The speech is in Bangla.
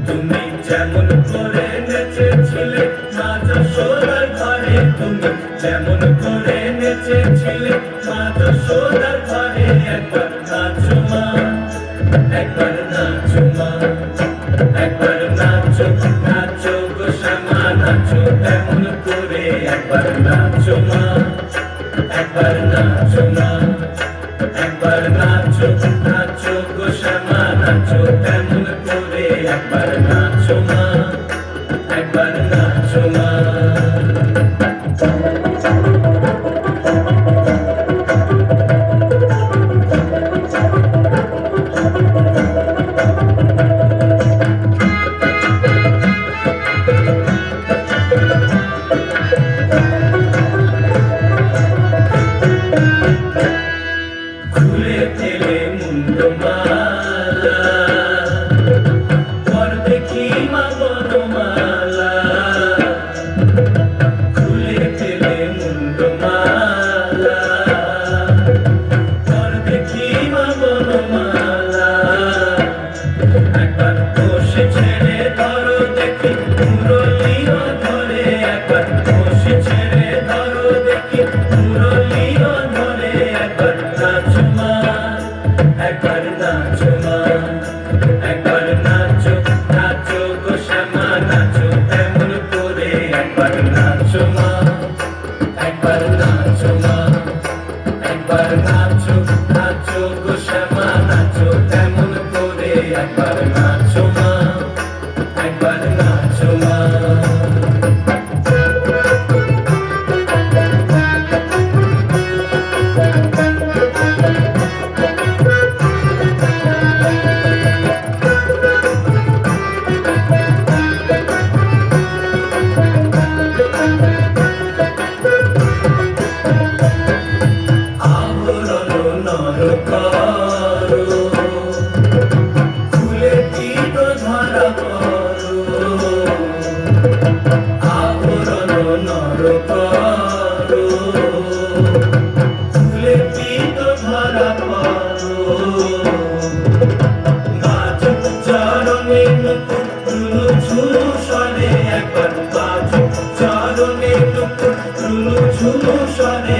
তুমি যেমন করে নেচেছিলে মা যশোদার ঘরে, তুমি যেমন করে নেচেছিলে মা যশোদার ঘরে, একবার নাচো মা, একবার নাচো মা, একবার নাচো, নাচো গো শ্যামা নাচো তেমন করে, একবার নাচো মা, একবার নাচো মা, একবার নাচো, নাচো গো শ্যামা নাচো তেমন করে, একবার নাচো মা, একবার নাচো মা। খুলে ফেলে মুন্ডমালা, পর দেখি মা বনমালা, খুলে ফেলে মুন্ডমালা, পর দেখি মা বনমালা, একবার বসে ছেড়ে ধরো দেখি মুরলিও ধরে, একবার বসে ছেড়ে ধরো দেখি মুরলিও ধরে, একবার নাচো মা, একবার নাচো মা, একবার নাচো, নাচো গো শ্যামা নাচো তেমন করে, একবার নাচো মা, একবার নাচো মা, একবার নাচো, নাচো গো শ্যামা নাচো তেমন করে, একবার নাচো মা, একবার নাচো মা। একবার বাজো চরণে টুকুর ঝুলু ঝুলু সরে,